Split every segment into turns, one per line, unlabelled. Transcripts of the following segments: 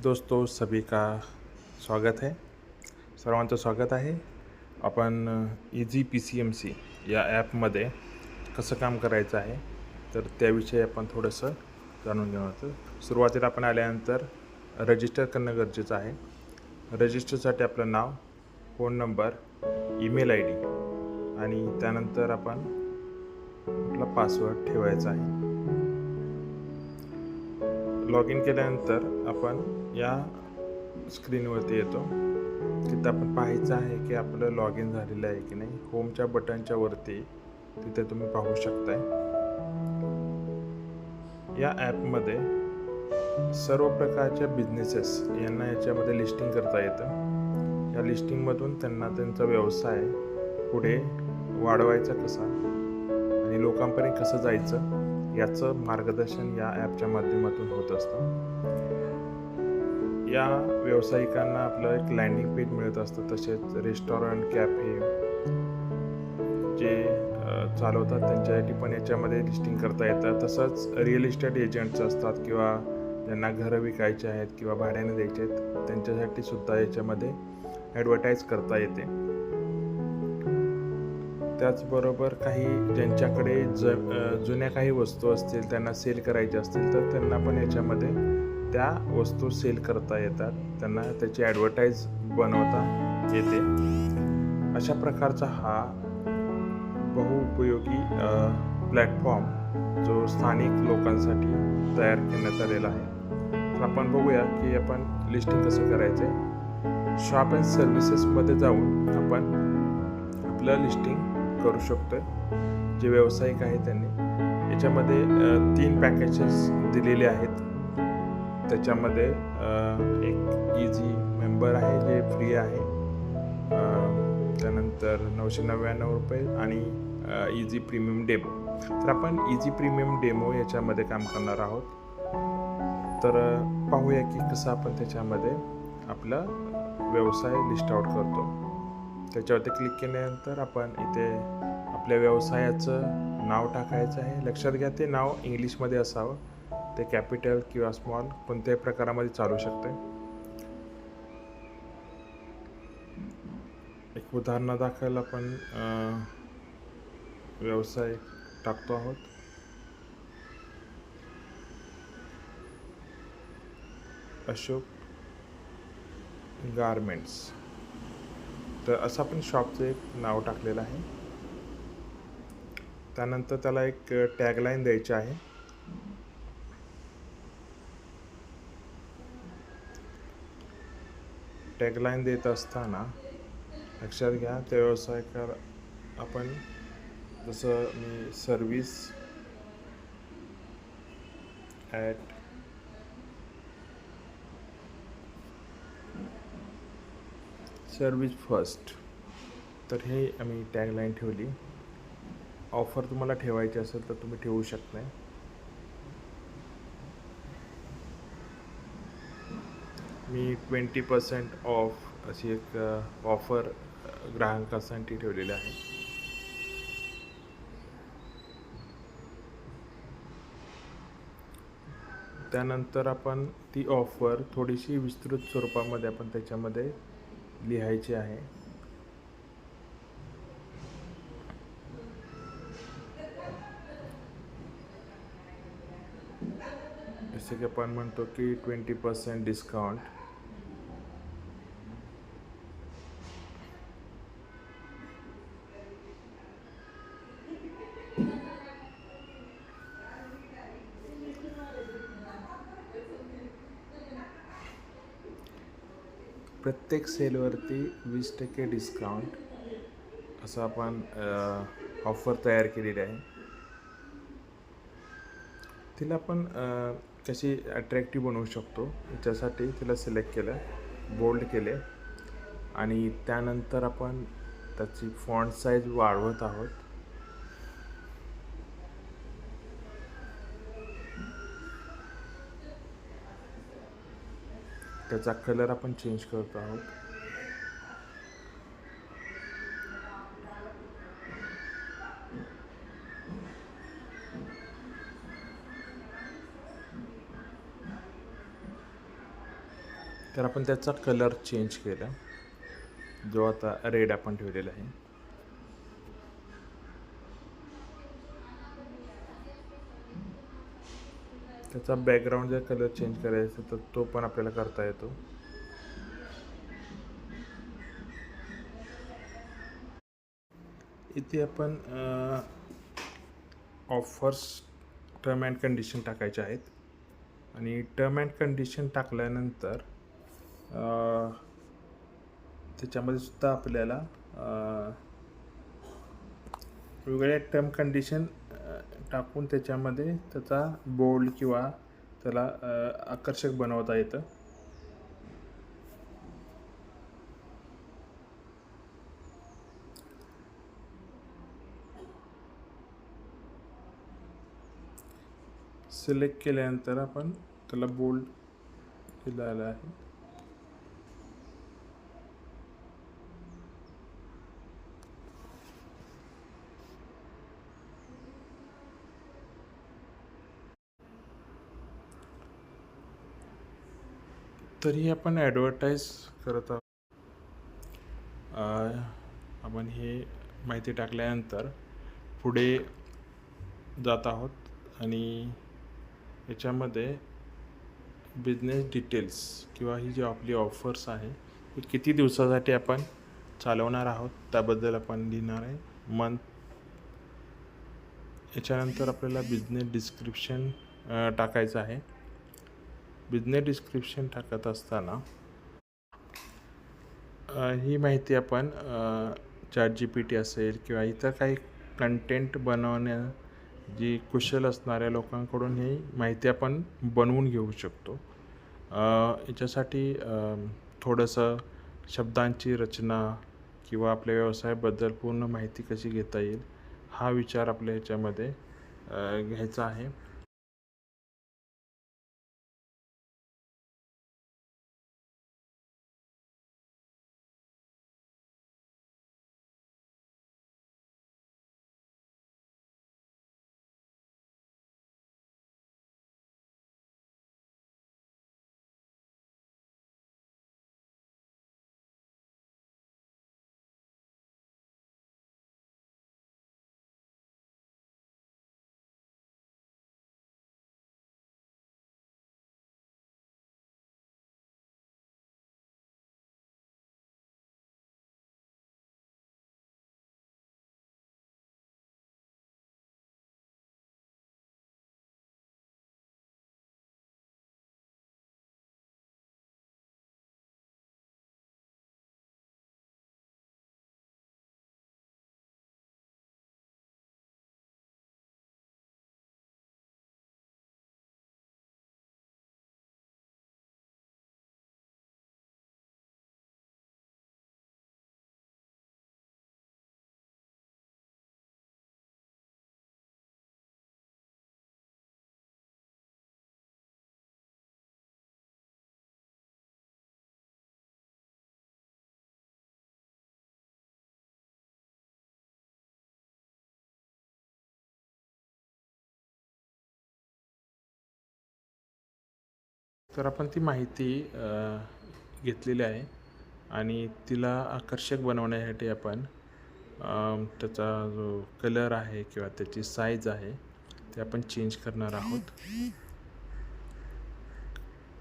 दोस्तों सभी का स्वागत है. सर्वांचं स्वागत आहे. आपण इझी PCMC या ॲपमध्ये कसं काम करायचं आहे तर त्याविषयी आपण थोडंसं जाणून घेणार आहोत. सुरुवातीला आपण आल्यानंतर रजिस्टर करणं गरजेचं आहे. रजिस्टरसाठी आपलं नाव, फोन नंबर, ईमेल ID आणि त्यानंतर आपण आपला पासवर्ड ठेवायचा आहे. लॉग इन केल्यानंतर आपण या स्क्रीनवरती येतो. तिथं आपण पाहायचं आहे की आपलं लॉग इन झालेलं आहे की नाही. होमच्या बटनच्या वरती तिथे तुम्ही पाहू शकताय. या ॲपमध्ये सर्व प्रकारच्या बिझनेसेस यांना याच्यामध्ये लिस्टिंग करता येतं. या लिस्टिंगमधून त्यांना त्यांचा व्यवसाय पुढे वाढवायचा कसा आणि लोकांपर्यंत कसं जायचं याचं मार्गदर्शन या ॲपच्या माध्यमातून होत असतं. या व्यावसायिकांना आपलं एक लँडिंग पेज मिळत असतं. तसेच रेस्टॉरंट, कॅफे जे चालवतात त्यांच्यासाठी पण याच्यामध्ये लिस्टिंग करता येतं. तसंच रिअल इस्टेट एजंट्स असतात किंवा ज्यांना घरं विकायचे आहेत किंवा भाड्याने द्यायचे आहेत त्यांच्यासाठी सुद्धा याच्यामध्ये ॲडव्हर्टाईज करता येते. त्याचबरोबर काही ज्यांच्याकडे जुन्या काही वस्तू असतील त्यांना सेल करायच्या असतील तर त्यांना पण याच्यामध्ये त्या वस्तू सेल करता येतात. त्यांना त्याची ॲडव्हर्टाईज बनवता येते. अशा प्रकारचा हा बहुउपयोगी प्लॅटफॉर्म जो स्थानिक लोकांसाठी तयार करण्यात आलेला आहे. तर आपण बघूया की आपण लिस्टिंग कसं करायचं आहे. शॉप अँड सर्व्हिसेसमध्ये जाऊन आपण आपलं लिस्टिंग करू शकतो. जे व्यावसायिक आहेत त्यांनी याच्यामध्ये 3 पॅकेजेस दिलेले आहेत. त्याच्यामध्ये एक इझी मेंबर आहे जे फ्री आहे. त्यानंतर 999 रुपये आणि इझी प्रीमियम डेमो. तर आपण इझी प्रीमियम डेमो याच्यामध्ये काम करणार आहोत. तर पाहूया की कसं आपण त्याच्यामध्ये आपला व्यवसाय लिस्ट आउट करतो. त्याच्यावरती क्लिक केल्यानंतर आपण इथे आपल्या व्यवसायाचं नाव टाकायचं आहे. लक्षात घ्या ते नाव इंग्लिशमध्ये असावं. ते कॅपिटल किंवा स्मॉल कोणत्याही प्रकारामध्ये चालू शकते. एक उदाहरणादाखल आपण व्यवसाय टाकतो आहोत. अशोक गारमेंट्स. तर असं आपण शॉपचं एक नाव टाकलेलं आहे. त्यानंतर त्याला एक टॅगलाईन द्यायची आहे. टॅगलाईन देत असताना लक्षात घ्या त्या व्यवसायाला आपण जसं मी सर्विस ॲट सर्विस फर्स्ट तर हे आम्ही टॅगलाईन ठेवली. ऑफर तुम्हाला ठेवायची असेल तर तुम्ही ठेवू शकता. मी 20% ऑफ अशी एक ऑफर ग्राहकांसाठी ठेवलेली आहे. त्यानंतर आपण ती ऑफर थोडीशी विस्तृत स्वरूपामध्ये आपण त्याच्यामध्ये लिहायची आहे. जसे की आपण म्हणतो की 20% डिस्काउंट. प्रत्येक सेलवरती 20% डिस्काउंट असं आपण ऑफर तयार केलेली आहे. तिला आपण कशी अट्रॅक्टिव्ह बनवू शकतो याच्यासाठी तिला सिलेक्ट केलं, बोल्ड केले आणि त्यानंतर आपण त्याची फॉन्ट साईज वाढवत आहोत. त्याचा कलर आपण चेंज करतो आहोत. तर आपण त्याचा कलर चेंज केला, जो आता रेड आपण ठेवलेला आहे. त्याचा बॅकग्राऊंड जर कलर चेंज करायचा तर तो पण आपल्याला करता येतो. इथे आपण ऑफर्स टर्म अँड कंडिशन टाकायचे आहेत आणि टर्म अँड कंडिशन टाकल्यानंतर त्याच्यामध्ये सुद्धा आपल्याला वेगवेगळ्या टर्म कंडिशन टाकून त्याच्यामध्ये त्याचा बोल्ड किंवा त्याला आकर्षक बनवता येतं. सिलेक्ट केल्यानंतर आपण त्याला बोल्ड केलेलं आहे. तरी आपण ॲडव्हर्टाईज करत आहोत. आपण हे माहिती टाकल्यानंतर पुढे जात आहोत आणि याच्यामध्ये बिझनेस डिटेल्स किंवा ही जी आपली ऑफर्स आहे ही किती दिवसासाठी आपण चालवणार आहोत त्याबद्दल आपण लिहिणार आहे. मंथ. याच्यानंतर आपल्याला बिझनेस डिस्क्रिप्शन टाकायचं आहे. बिझनेस डिस्क्रिप्शन टाकत असताना ही माहिती आपण ChatGPT असेल किंवा इतर काही कंटेंट बनवण्या जी कुशल असणाऱ्या लोकांकडून ही माहिती आपण बनवून घेऊ शकतो. याच्यासाठी थोडंसं शब्दांची रचना किंवा आपल्या व्यवसायाबद्दल पूर्ण माहिती कशी घेता येईल हा विचार आपल्या ह्याच्यामध्ये घ्यायचा आहे. तर आपण ती माहिती घेतलेली आहे आणि तिला आकर्षक बनवण्यासाठी आपण त्याचा जो कलर आहे किंवा त्याची साईज आहे ते आपण चेंज करणार आहोत.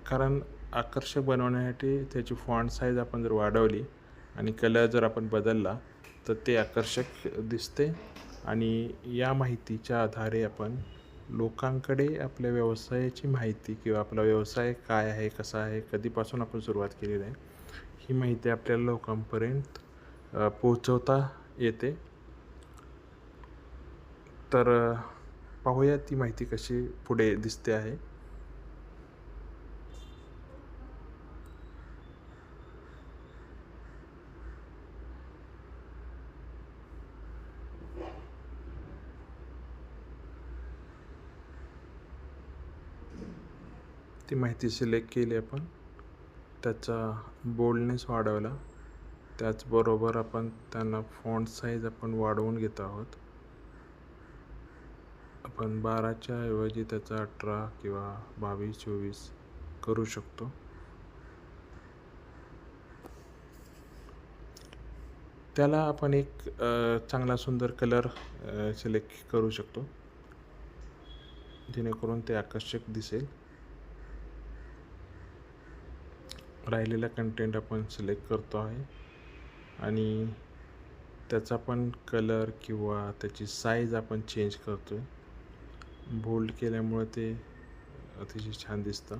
कारण आकर्षक बनवण्यासाठी त्याची फॉन्ट साईज आपण जर वाढवली आणि कलर जर आपण बदलला तर ते आकर्षक दिसते आणि या माहितीच्या आधारे आपण लोकांकडे आपल्या व्यवसायाची माहिती किंवा आपला व्यवसाय काय आहे, कसा आहे, कधीपासून आपण सुरुवात केलेली आहे ही माहिती आपल्याला लोकांपर्यंत पोहोचवता येते. तर पाहूया ती माहिती कशी पुढे दिसते आहे. ती माहिती सिलेक्ट केली आपण, त्याचा बोल्डनेस वाढवला, त्याचबरोबर आपण त्यांना फॉन्ट साईज आपण वाढवून घेत आहोत. आपण 12च्या ऐवजी त्याचा 18 किंवा 22-24 करू शकतो. त्याला आपण एक चांगला सुंदर कलर सिलेक्ट करू शकतो, जेणेकरून ते आकर्षक दिसेल. राहिलेला कंटेंट आपण सिलेक्ट करतो आहे आणि त्याचा पण कलर किंवा त्याची साईज आपण चेंज करतो आहे. बोल्ड केल्यामुळे ते अतिशय छान दिसतं.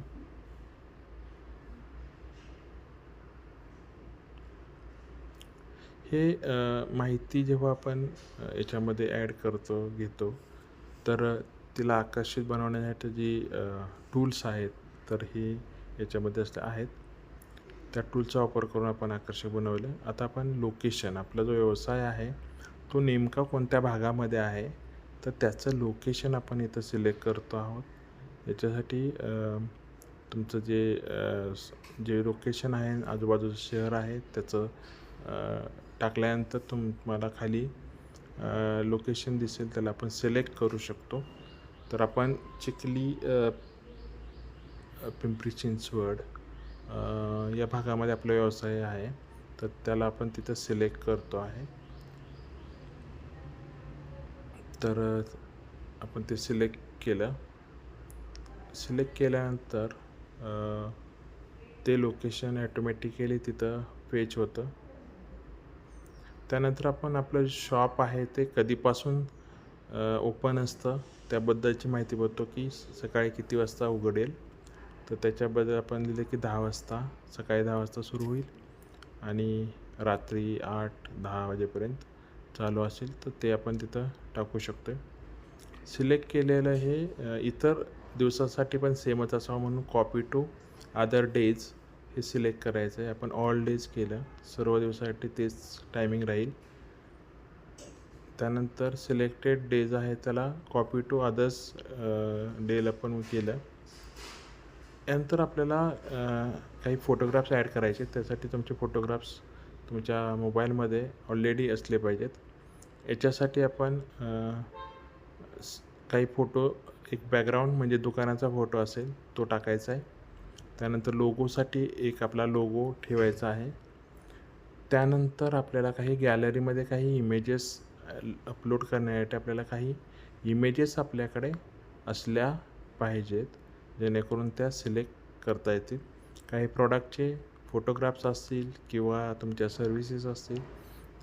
हे माहिती जेव्हा आपण याच्यामध्ये ॲड घेतो, तर तिला आकर्षित बनवण्यासाठी जी टूल्स आहेत, तर हे याच्यामध्ये आहेत. त्या टूलचा वापर करून आपण आकर्षक बनवलं. आता आपण लोकेशन, आपला जो व्यवसाय आहे तो नेमका कोणत्या भागामध्ये आहे, तर त्याचं लोकेशन आपण इथं सिलेक्ट करतो आहोत. याच्यासाठी तुमचं जे लोकेशन आहे, आजूबाजूचं शहर आहे, त्याचं टाकल्यानंतर तुम्हाला खाली लोकेशन दिसेल, त्याला आपण सिलेक्ट करू शकतो. तर आपण चिखली, पिंपरी चिंचवड या भागामध्ये आपला व्यवसाय आहे, तर त्याला आपण तिथं सिलेक्ट करतो आहे. तर आपण ते सिलेक्ट केल्यानंतर ते लोकेशन ॲटोमॅटिकली तिथं फेच होतं. त्यानंतर आपण आपलं शॉप आहे ते कधीपासून ओपन असतं त्याबद्दलची माहिती बघतो, की सकाळी किती वाजता उघडेल. तर त्याच्याबद्दल आपण लिहिलं की 10 वाजता, सकाळी 10 वाजता सुरू होईल आणि रात्री 8-10 वाजेपर्यंत चालू असेल, तर ते आपण तिथं टाकू शकतो. सिलेक्ट केलेलं हे इतर दिवसासाठी पण सेमच असावं म्हणून कॉपी टू अदर डेज हे सिलेक्ट करायचं आहे. आपण ऑल डेज केलं, सर्व दिवसासाठी तेच टायमिंग राहील. त्यानंतर सिलेक्टेड डेज आहे त्याला कॉपी टू अदर्स डेला पण केलं. यानंतर आपल्याला काही फोटोग्राफ्स ॲड करायचे. त्यासाठी तुमचे फोटोग्राफ्स तुमच्या मोबाईलमध्ये ऑलरेडी असले पाहिजेत. याच्यासाठी आपण काही फोटो, एक बॅकग्राऊंड म्हणजे दुकानाचा फोटो असेल तो टाकायचा आहे. त्यानंतर लोगोसाठी एक आपला लोगो ठेवायचा आहे. त्यानंतर आपल्याला काही गॅलरीमध्ये काही इमेजेस अपलोड करण्यासाठी आपल्याला काही इमेजेस आपल्याकडे असल्या पाहिजेत, जेणेकरून त्या सिलेक्ट करता येतील. काही प्रॉडक्टचे फोटोग्राफ्स असतील किंवा तुमच्या सर्व्हिसेस असतील,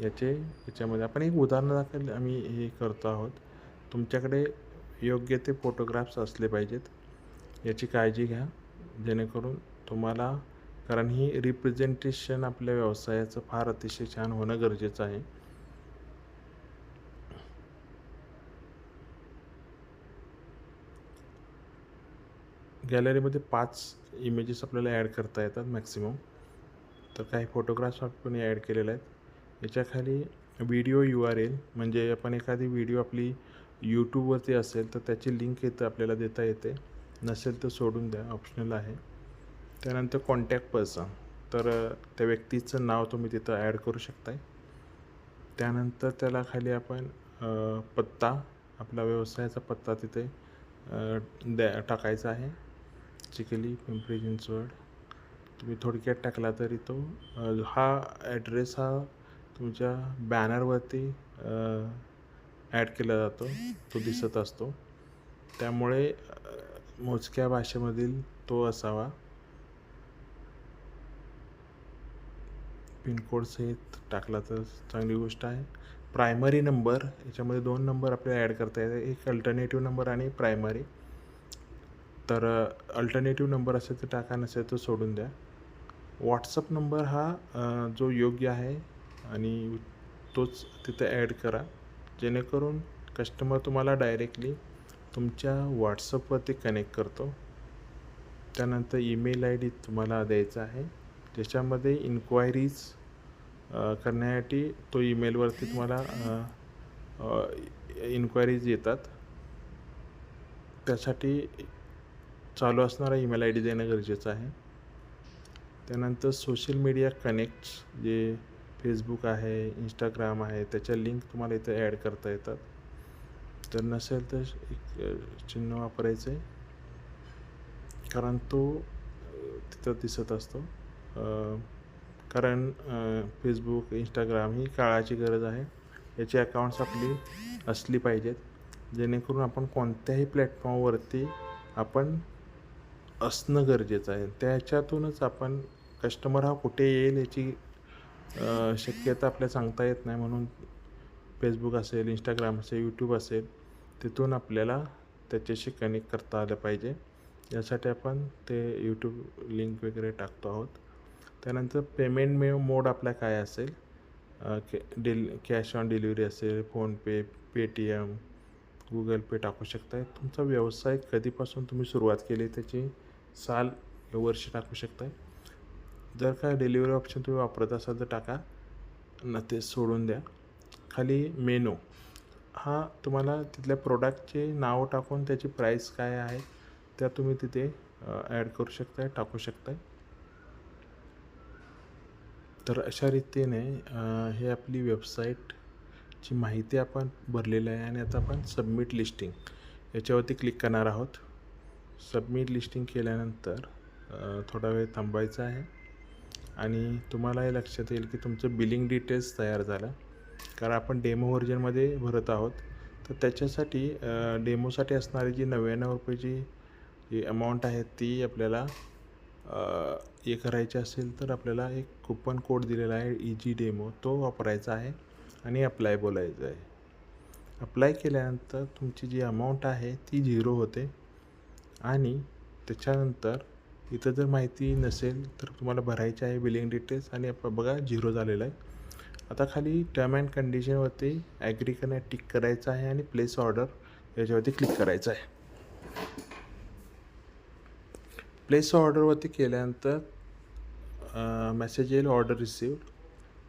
याच्यामध्ये आपण एक उदाहरणादाखल आम्ही हे करतो आहोत. तुमच्याकडे योग्य ते फोटोग्राफ्स असले पाहिजेत, याची काळजी घ्या, जेणेकरून तुम्हाला, कारण ही रिप्रेझेंटेशन आपल्या व्यवसायाचं फार अतिशय छान होणं गरजेचं आहे. गॅलरीमध्ये 5 इमेजेस आपल्याला ॲड करता येतात मॅक्सिमम. तर काही फोटोग्राफ्स आपण ॲड केलेले आहेत. याच्याखाली व्हिडिओ URL, म्हणजे आपण एखादी व्हिडिओ आपली यूट्यूबवरती असेल तर त्याची लिंक इथं आपल्याला देता येते, नसेल तर सोडून द्या, ऑप्शनल आहे. त्यानंतर कॉन्टॅक्ट पर्सन, तर त्या व्यक्तीचं नाव तुम्ही तिथं ॲड करू शकताय. त्यानंतर त्याला खाली आपण पत्ता, आपला व्यवसायाचा पत्ता तिथे टाकायचा आहे. चिखली, पिंपरी चिंचवड तुम्ही थोडक्यात टाकला तरी तो हा ॲड्रेस हा तुमच्या बॅनरवरती ॲड केला जातो, तो दिसत असतो. त्यामुळे मोजक्या भाषेमधील तो असावा. पिनकोड सहित टाकला तर चांगली गोष्ट आहे. प्रायमरी नंबर, याच्यामध्ये 2 नंबर आपल्याला ॲड करता येतात, एक अल्टरनेटिव्ह नंबर आणि प्रायमरी. तर अल्टरनेटिव्ह नंबर असेल तर टाका, नसेल तर सोडून द्या. व्हॉट्सअप नंबर हा जो योग्य आहे आणि तोच तिथे ॲड करा, जेणेकरून कस्टमर तुम्हाला डायरेक्टली तुमच्या व्हॉट्सअपवरती कनेक्ट करतो. त्यानंतर ईमेल ID तुम्हाला द्यायचा आहे, ज्याच्यामध्ये इन्क्वायरीज करण्यासाठी तो ईमेलवरती तुम्हाला इन्क्वायरीज येतात. त्यासाठी चालू असणारा ईमेल ID देणं गरजेचं आहे. त्यानंतर सोशल मीडिया कनेक्ट्स, जे फेसबुक आहे, इंस्टाग्राम आहे, त्याच्या लिंक तुम्हाला इथं ॲड करता येतात. जर नसेल तर एक चिन्ह वापरायचं आहे, कारण तो तिथं दिसत असतो. कारण फेसबुक, इंस्टाग्राम ही काळाची गरज आहे. याची अकाउंट्स आपली असली पाहिजेत, जेणेकरून आपण कोणत्याही प्लॅटफॉर्मवरती आपण असणं गरजेचं आहे. त्याच्यातूनच आपण कस्टमर हा कुठे येईल याची शक्यता आपल्याला सांगता येत नाही. म्हणून फेसबुक असेल, इंस्टाग्राम असेल, यूट्यूब असेल, तिथून आपल्याला त्याच्याशी कनेक्ट करता आलं पाहिजे. यासाठी आपण ते यूट्यूब लिंक वगैरे टाकतो आहोत. त्यानंतर पेमेंट मोड आपला काय असेल, कॅश ऑन डिलिव्हरी असेल, फोनपे, पेटीएम, गुगल पे टाकू शकताय. तुमचा व्यवसाय कधीपासून तुम्ही सुरुवात केली त्याची साल, वर्ष टाकू शकताय. जर काय डिलिव्हरी ऑप्शन तुम्ही वापरत असाल तर टाका, न ते सोडून द्या. खाली मेनू हा तुम्हाला तिथल्या प्रोडक्टचे नाव टाकून त्याची प्राईस काय आहे त्या तुम्ही तिथे ॲड करू शकताय, टाकू शकताय. तर अशा रीतीने हे आपली वेबसाईटची माहिती आपण भरलेली आहे आणि आता आपण सबमिट लिस्टिंग याच्यावरती क्लिक करणार आहोत. सबमिट लिस्टिंग केल्यानंतर थोडा वेळ थांबायचा आहे आणि तुम्हाला हे लक्षात येईल की तुमचं बिलिंग डिटेल्स तयार झालं. कारण आपण डेमो व्हर्जनमध्ये भरत आहोत, तर त्याच्यासाठी डेमोसाठी असणारी जी ₹99 जी अमाऊंट आहे ती आपल्याला हे करायचे असेल तर आपल्याला एक कुपन कोड दिलेला आहे EG डेमो, तो वापरायचा आहे आणि अप्लाय बोलायचं आहे. अप्लाय केल्यानंतर तुमची जी अमाऊंट आहे ती 0 होते आणि त्याच्यानंतर इथं जर माहिती नसेल तर तुम्हाला भरायची आहे बिलिंग डिटेल्स आणि बघा 0 झालेलं आहे. आता खाली टर्म अँड कंडिशनवरती ॲग्री टिक करायचं आहे आणि प्लेस ऑर्डर याच्यावरती क्लिक करायचं आहे. प्लेस ऑर्डरवरती केल्यानंतर मेसेज येईल ऑर्डर रिसिव्ड.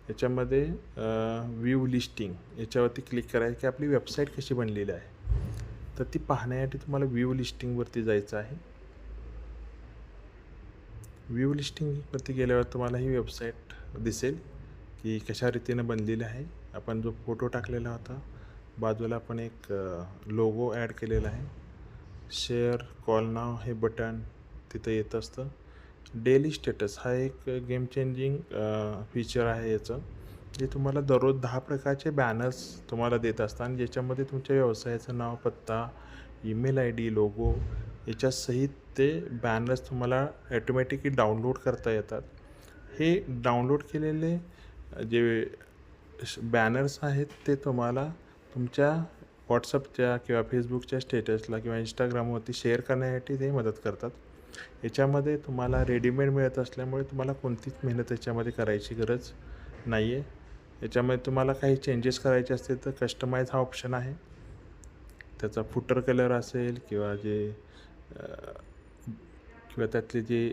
याच्यामध्ये व्ह्यू लिस्टिंग याच्यावरती क्लिक करायचं की आपली वेबसाईट कशी बनलेली आहे. तर ती पाहण्यासाठी तुम्हाला व्ह्यू लिस्टिंगवरती जायचं आहे. व्ह्यू लिस्टिंगवरती गेल्यावर तुम्हाला ही वेबसाईट दिसेल की कशा रीतीनं बनलेली आहे. आपण जो फोटो टाकलेला होता, बाजूला आपण एक लोगो ॲड केलेला आहे. शेअर, कॉल नाव हे बटन तिथं येत असतं. डेली स्टेटस हा एक गेम चेंजिंग फीचर आहे याचं, जे तुम्हाला दररोज 10 प्रकारचे बॅनर्स तुम्हाला देत असतात आणि ज्याच्यामध्ये तुमच्या व्यवसायाचं नाव, पत्ता, ईमेल ID, लोगो याच्यासहित ते बॅनर्स तुम्हाला ॲटोमॅटिकली डाउनलोड करता येतात. हे डाउनलोड केलेले जे बॅनर्स आहेत ते तुम्हाला तुमच्या व्हॉट्सअपच्या किंवा फेसबुकच्या स्टेटसला किंवा इंस्टाग्रामवरती शेअर करण्यासाठी ते मदत करतात. याच्यामध्ये तुम्हाला रेडीमेड मिळत असल्यामुळे तुम्हाला कोणतीच मेहनत याच्यामध्ये करायची गरज नाही आहे. याच्यामध्ये तुम्हाला काही चेंजेस करायचे असतील तर कस्टमाइज हा ऑप्शन आहे. त्याचा फुटर कलर असेल किंवा त्यातले जे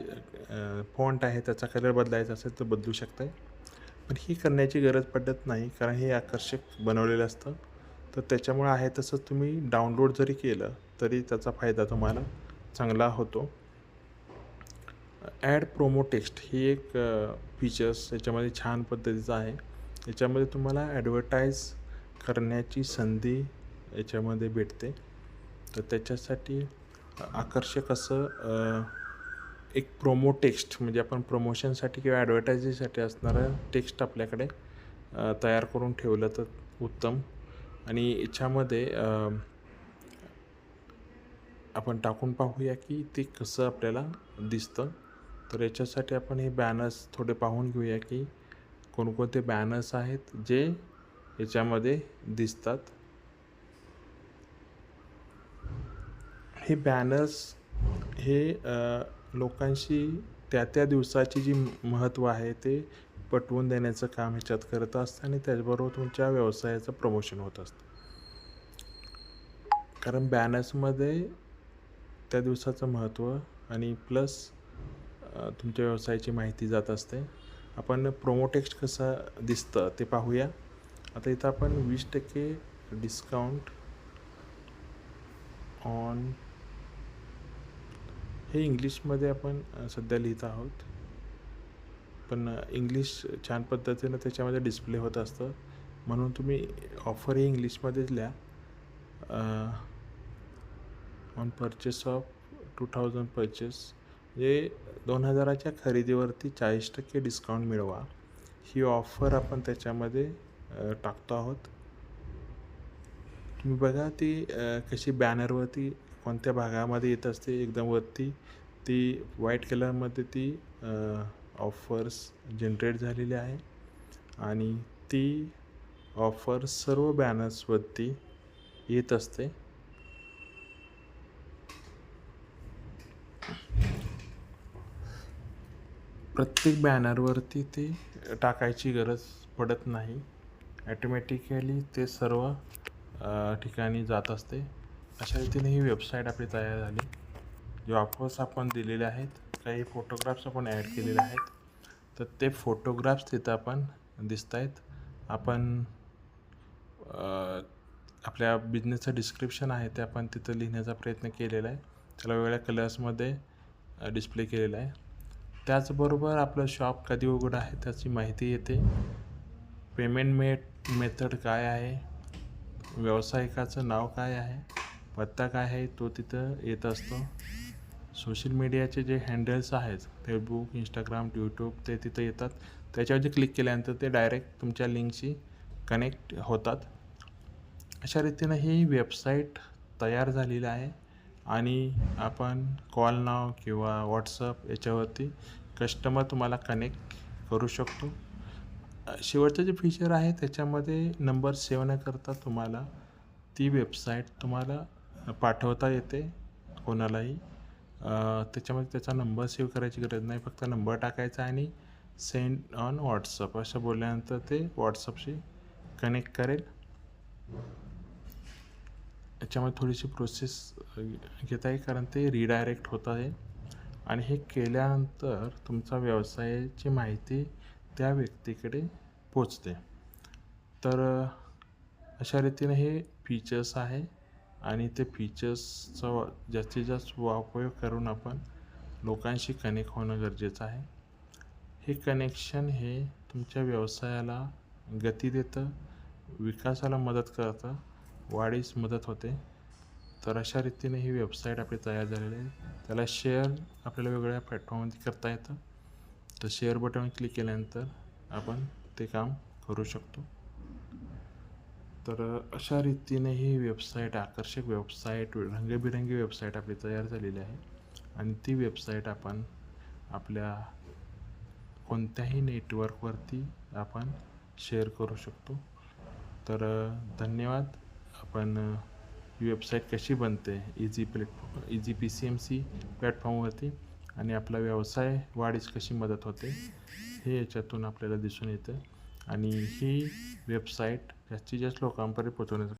फॉन्ट आहे त्याचा कलर बदलायचा असेल तर बदलू शकताय. पण ही करण्याची गरज पडत नाही, कारण हे आकर्षक बनवलेलं असतं. तर त्याच्यामुळे आहे तसं तुम्ही डाउनलोड जरी केलं तरी त्याचा फायदा तुम्हाला चांगला होतो. ॲड प्रोमो टेक्स्ट ही एक फीचर्स याच्यामध्ये छान पद्धतीचं आहे. याच्यामध्ये तुम्हाला ॲडव्हर्टाईज करण्याची संधी याच्यामध्ये भेटते. तर त्याच्यासाठी आकर्षक असं एक प्रोमो टेक्स्ट, म्हणजे आपण प्रमोशनसाठी किंवा ॲडव्हर्टायझिंगसाठी असणारं टेक्स्ट आपल्याकडे तयार करून ठेवलं तर उत्तम. आणि याच्यामध्ये आपण टाकून पाहूया की ते कसं आपल्याला दिसतं. तर याच्यासाठी आपण हे बॅनर्स थोडे पाहून घेऊया की कोणकोणते बॅनर्स आहेत जे याच्यामध्ये दिसतात. हे बॅनर्स हे लोकांशी त्या दिवसाची जी महत्त्व आहे ते पटवून देण्याचं काम ह्याच्यात करत असतं आणि त्याचबरोबर तुमच्या व्यवसायाचं प्रमोशन होत असतं. कारण बॅनर्समध्ये त्या दिवसाचं महत्त्व आणि प्लस तुमच्या व्यवसायाची माहिती जात असते. आपण प्रोमो टेक्स्ट कसं दिसतं ते पाहूया. आता इथं आपण 20% डिस्काउंट ऑन हे इंग्लिशमध्ये आपण सध्या लिहित आहोत, पण इंग्लिश छान पद्धतीनं त्याच्यामध्ये डिस्प्ले होत असतं, म्हणून तुम्ही ऑफर ही इंग्लिशमध्येच लिहा. ऑन परचेस ऑफ 2000 परचेस म्हणजे 2000च्या खरेदीवरती 40% डिस्काउंट मिळवा. ही ऑफर आपण त्याच्यामध्ये टाकतो आहोत. तुम्ही बघा ती कशी बॅनरवरती कोणत्या भागामध्ये येत असते. एकदम वरती ती व्हाईट कलरमध्ये ती ऑफर्स जनरेट झालेली आहे आणि ती ऑफर सर्व बॅनर्सवरती येत असते. प्रत्येक बॅनरवरती ते टाकायची गरज पडत नाही. ॲटोमॅटिकली ते सर्व ठिकाणी जात असते. अशा रीतीने ही वेबसाईट आपली तयार झाली. जे ऑफर्स आपण दिलेले आहेत, काही फोटोग्राफ्स आपण ॲड केलेले आहेत, तर ते फोटोग्राफ्स तिथं आपण दिसत आहेत. आपण आपल्या बिझनेसचं डिस्क्रिप्शन आहे ते आपण तिथं लिहिण्याचा प्रयत्न केलेला आहे. त्याला वेगवेगळ्या कलर्समध्ये डिस्प्ले केलेला आहे. त्याचबरोबर आपलं शॉप कधी उघडं आहे त्याची माहिती येते. पेमेंट मेथड काय आहे, व्यावसायिकाचं नाव काय आहे, पत्ता काय आहे, तो तिथं येत असतो. सोशल मीडियाचे जे हँडल्स आहेत, फेसबुक, इंस्टाग्राम, यूट्यूब, ते तिथं येतात. त्याच्यावरती क्लिक केल्यानंतर ते डायरेक्ट तुमच्या लिंकशी कनेक्ट होतात. अशा रीतीनं ही वेबसाईट तयार झालेली आहे आणि आपण कॉल नाव किंवा व्हॉट्सअप याच्यावरती कस्टमर तुम्हाला कनेक्ट करू शकतो. शेवटचं जे फीचर आहे त्याच्यामध्ये नंबर सेव्ह न करता तुम्हाला ती वेबसाईट तुम्हाला पाठवता येते कोणालाही. त्याच्यामध्ये त्याचा नंबर सेव्ह करायची गरज नाही. फक्त नंबर टाकायचा आणि सेंड ऑन व्हॉट्सअप असं बोलल्यानंतर ते व्हॉट्सअपशी कनेक्ट करेल. याच्यामध्ये थोडीशी प्रोसेस घेत आहे कारण ते रिडायरेक्ट होत आहे आणि हे केल्यानंतर तुमचा व्यवसायाची माहिती त्या व्यक्तीकडे पोचते. तर अशा रीतीने हे फीचर्स आहे आणि ते फीचर्सचा जास्तीत जास्त उपयोग करून आपण लोकांशी कनेक्ट होणं गरजेचं आहे. हे कनेक्शन हे तुमच्या व्यवसायाला गती देतं, विकासाला मदत करतं, वाढीस मदत होते. तर अशा रीतीने ही वेबसाईट आपली तयार झालेली आहे. त्याला शेअर आपल्याला वेगवेगळ्या प्लॅटफॉर्मवरती करता येतं. तर शेअर बटनवर क्लिक केल्यानंतर आपण ते काम करू शकतो. तर अशा रीतीने ही वेबसाईट, आकर्षक वेबसाईट, रंगबिरंगी वेबसाईट आपली तयार झालेली आहे आणि ती वेबसाईट आपण आपल्या कोणत्याही नेटवर्कवरती आपण शेअर करू शकतो. तर धन्यवाद. आपण ही वेबसाईट कशी बनते इझी PCMC प्लॅटफॉर्मवरती आणि आपला व्यवसाय वाढीस कशी मदत होते हे याच्यातून आपल्याला दिसून येतं आणि ही वेबसाईट जास्तीत जास्त लोकांपर्यंत पोहोचवण्याचं